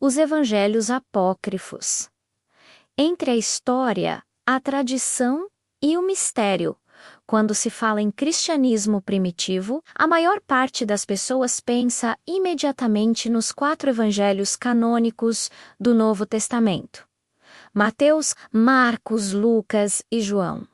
Os evangelhos apócrifos. Entre a história, a tradição e o mistério. Quando se fala em cristianismo primitivo, a maior parte das pessoas pensa imediatamente nos 4 evangelhos canônicos do Novo Testamento: Mateus, Marcos, Lucas e João.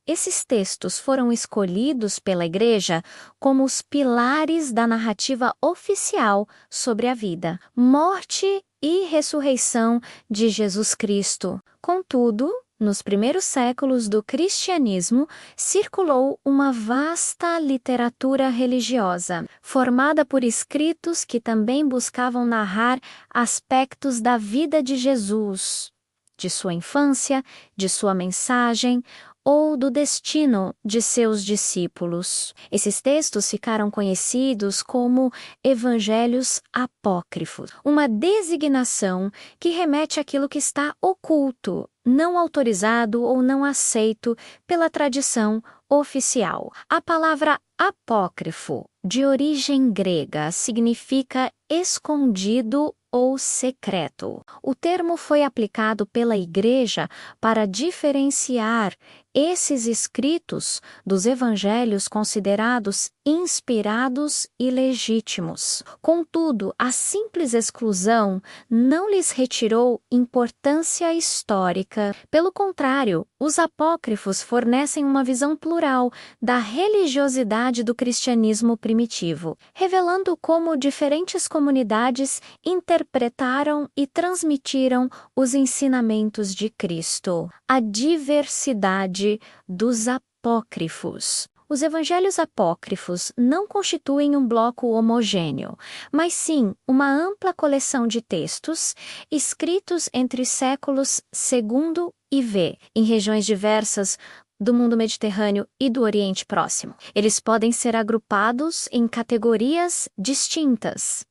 Esses textos foram escolhidos pela Igreja como os pilares da narrativa oficial sobre a vida, morte e ressurreição de Jesus Cristo. Contudo, nos primeiros séculos do cristianismo, circulou uma vasta literatura religiosa, formada por escritos que também buscavam narrar aspectos da vida de Jesus, de sua infância, de sua mensagem ou do destino de seus discípulos. Esses textos ficaram conhecidos como evangelhos apócrifos, uma designação que remete àquilo que está oculto, não autorizado ou não aceito pela tradição oficial. A palavra apócrifo, de origem grega, significa escondido ou secreto. O termo foi aplicado pela Igreja para diferenciar esses escritos dos evangelhos considerados inspirados e legítimos. Contudo, a simples exclusão não lhes retirou importância histórica. Pelo contrário, os apócrifos fornecem uma visão plural da religiosidade do cristianismo primitivo, revelando como diferentes comunidades interpretaram e transmitiram os ensinamentos de Cristo. A diversidade dos apócrifos. Os evangelhos apócrifos não constituem um bloco homogêneo, mas sim uma ampla coleção de textos escritos entre séculos II e V, em regiões diversas do mundo mediterrâneo e do Oriente Próximo. Eles podem ser agrupados em categorias distintas.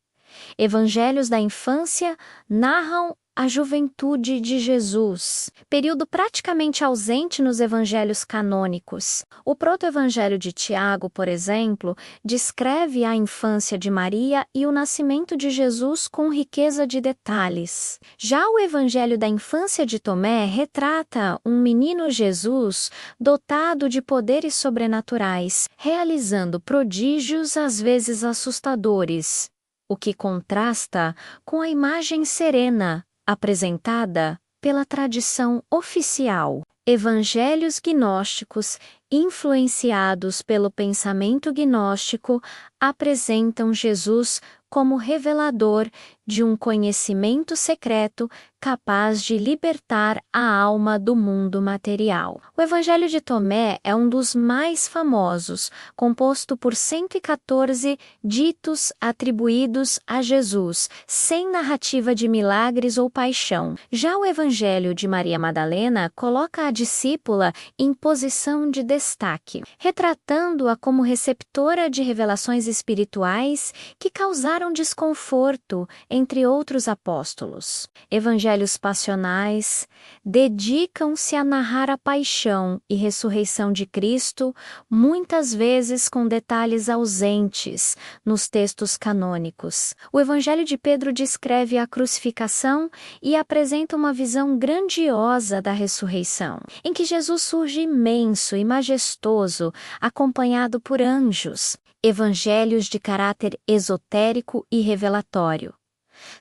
Evangelhos da infância narram a juventude de Jesus, período praticamente ausente nos evangelhos canônicos. O proto-evangelho de Tiago, por exemplo, descreve a infância de Maria e o nascimento de Jesus com riqueza de detalhes. Já o evangelho da infância de Tomé retrata um menino Jesus dotado de poderes sobrenaturais, realizando prodígios às vezes assustadores, o que contrasta com a imagem serena apresentada pela tradição oficial. Evangelhos gnósticos, influenciados pelo pensamento gnóstico, apresentam Jesus como revelador de um conhecimento secreto capaz de libertar a alma do mundo material. O Evangelho de Tomé é um dos mais famosos, composto por 114 ditos atribuídos a Jesus, sem narrativa de milagres ou paixão. Já o Evangelho de Maria Madalena coloca a discípula em posição de destaque, retratando-a como receptora de revelações espirituais que causaram desconforto entre outros apóstolos. Evangelhos passionais dedicam-se a narrar a paixão e ressurreição de Cristo, muitas vezes com detalhes ausentes nos textos canônicos. O Evangelho de Pedro descreve a crucificação e apresenta uma visão grandiosa da ressurreição, em que Jesus surge imenso e majestoso, acompanhado por anjos. Evangelhos de caráter esotérico e revelatório.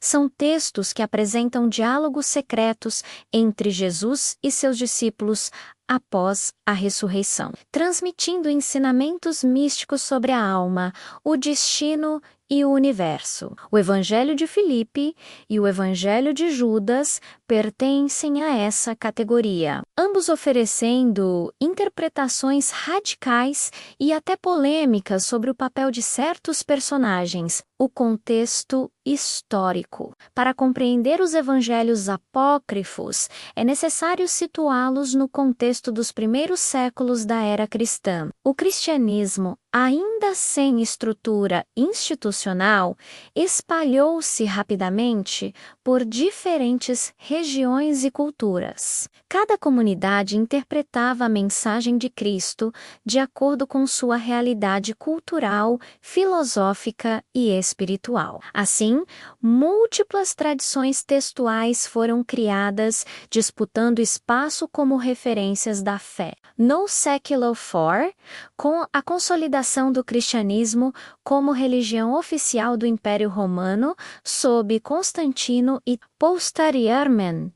São textos que apresentam diálogos secretos entre Jesus e seus discípulos após a ressurreição, transmitindo ensinamentos místicos sobre a alma, o destino e o universo. O Evangelho de Filipe e o Evangelho de Judas pertencem a essa categoria, ambos oferecendo interpretações radicais e até polêmicas sobre o papel de certos personagens, o contexto histórico. Para compreender os evangelhos apócrifos, é necessário situá-los no contexto dos primeiros séculos da era cristã. O cristianismo, ainda sem estrutura institucional, espalhou-se rapidamente por diferentes regiões e culturas. Cada comunidade interpretava a mensagem de Cristo de acordo com sua realidade cultural, filosófica e espiritual. Assim, múltiplas tradições textuais foram criadas, disputando espaço como referências da fé. No século IV, com a consolidação do cristianismo como religião oficial do Império Romano sob Constantino e, posteriormente,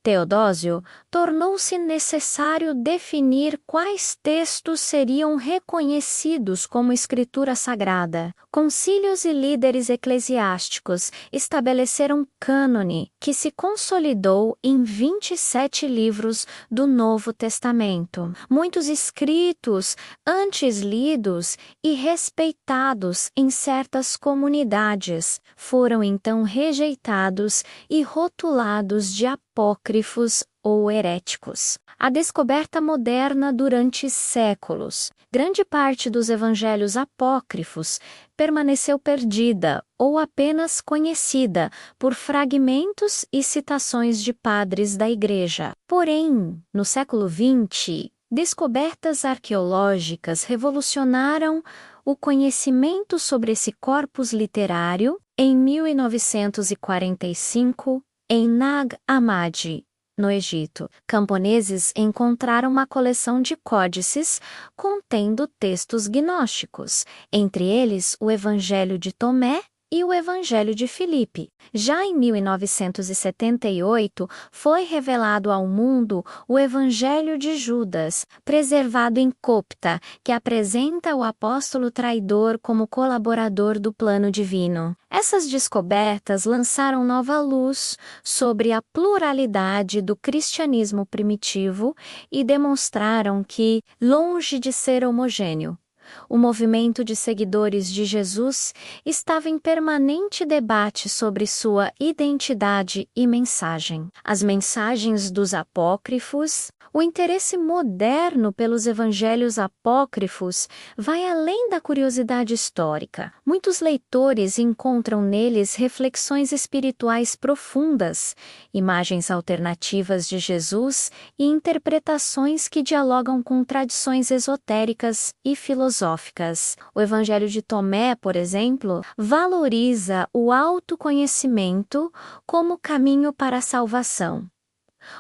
Teodósio, tornou-se necessário definir quais textos seriam reconhecidos como escritura sagrada. Concílios e líderes eclesiásticos estabeleceram cânone, que se consolidou em 27 livros do Novo Testamento. Muitos escritos, antes lidos e respeitados em certas comunidades, foram então rejeitados e rotulados de apócrifos ou heréticos. A descoberta moderna durante séculos. Grande parte dos evangelhos apócrifos permaneceu perdida ou apenas conhecida por fragmentos e citações de padres da Igreja. Porém, no século XX, descobertas arqueológicas revolucionaram o conhecimento sobre esse corpus literário. Em 1945, em Nag Hammadi, no Egito, camponeses encontraram uma coleção de códices contendo textos gnósticos, entre eles o Evangelho de Tomé e o Evangelho de Filipe. Já em 1978, foi revelado ao mundo o Evangelho de Judas, preservado em copta, que apresenta o apóstolo traidor como colaborador do plano divino. Essas descobertas lançaram nova luz sobre a pluralidade do cristianismo primitivo e demonstraram que, longe de ser homogêneo, o movimento de seguidores de Jesus estava em permanente debate sobre sua identidade e mensagem. As mensagens dos apócrifos, o interesse moderno pelos evangelhos apócrifos vai além da curiosidade histórica. Muitos leitores encontram neles reflexões espirituais profundas, imagens alternativas de Jesus e interpretações que dialogam com tradições esotéricas e filosóficas. O Evangelho de Tomé, por exemplo, valoriza o autoconhecimento como caminho para a salvação.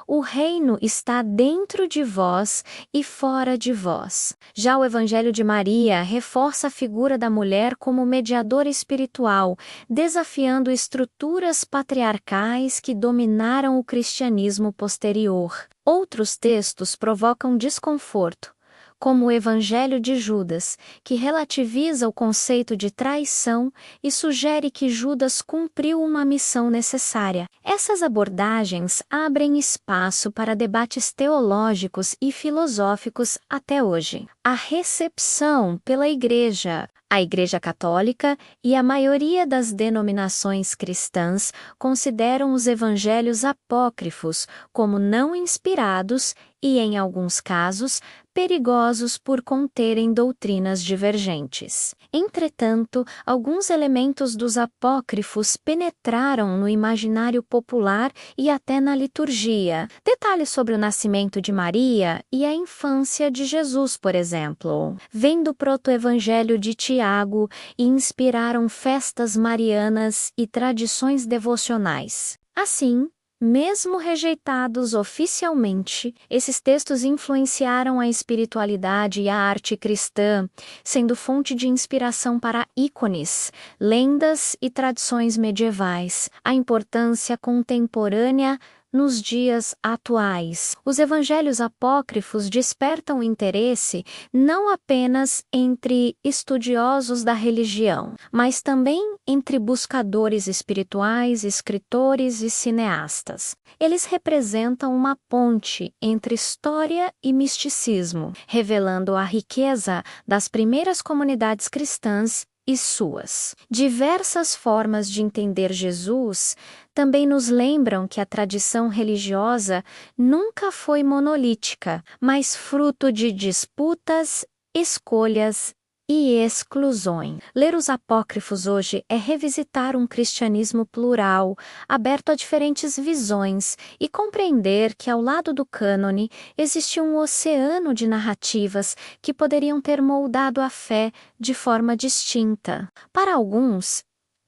O reino está dentro de vós e fora de vós. Já o Evangelho de Maria reforça a figura da mulher como mediadora espiritual, desafiando estruturas patriarcais que dominaram o cristianismo posterior. Outros textos provocam desconforto, como o Evangelho de Judas, que relativiza o conceito de traição e sugere que Judas cumpriu uma missão necessária. Essas abordagens abrem espaço para debates teológicos e filosóficos até hoje. A recepção pela Igreja. A Igreja Católica e a maioria das denominações cristãs consideram os evangelhos apócrifos como não inspirados e, em alguns casos, perigosos por conterem doutrinas divergentes. Entretanto, alguns elementos dos apócrifos penetraram no imaginário popular e até na liturgia. Detalhes sobre o nascimento de Maria e a infância de Jesus, por exemplo, vêm do proto-evangelho de Tiago e inspiraram festas marianas e tradições devocionais. Assim, mesmo rejeitados oficialmente, esses textos influenciaram a espiritualidade e a arte cristã, sendo fonte de inspiração para ícones, lendas e tradições medievais. A importância contemporânea nos dias atuais. Os evangelhos apócrifos despertam interesse não apenas entre estudiosos da religião, mas também entre buscadores espirituais, escritores e cineastas. Eles representam uma ponte entre história e misticismo, revelando a riqueza das primeiras comunidades cristãs e suas. Diversas formas de entender Jesus também nos lembram que a tradição religiosa nunca foi monolítica, mas fruto de disputas escolhas e exclusões. Ler os apócrifos hoje é revisitar um cristianismo plural, aberto a diferentes visões, e compreender que ao lado do cânone existe um oceano de narrativas que poderiam ter moldado a fé de forma distinta. Para alguns,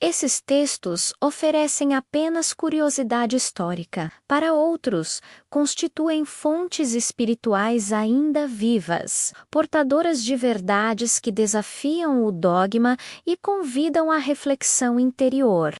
esses textos oferecem apenas curiosidade histórica. Para outros, constituem fontes espirituais ainda vivas, portadoras de verdades que desafiam o dogma e convidam à reflexão interior.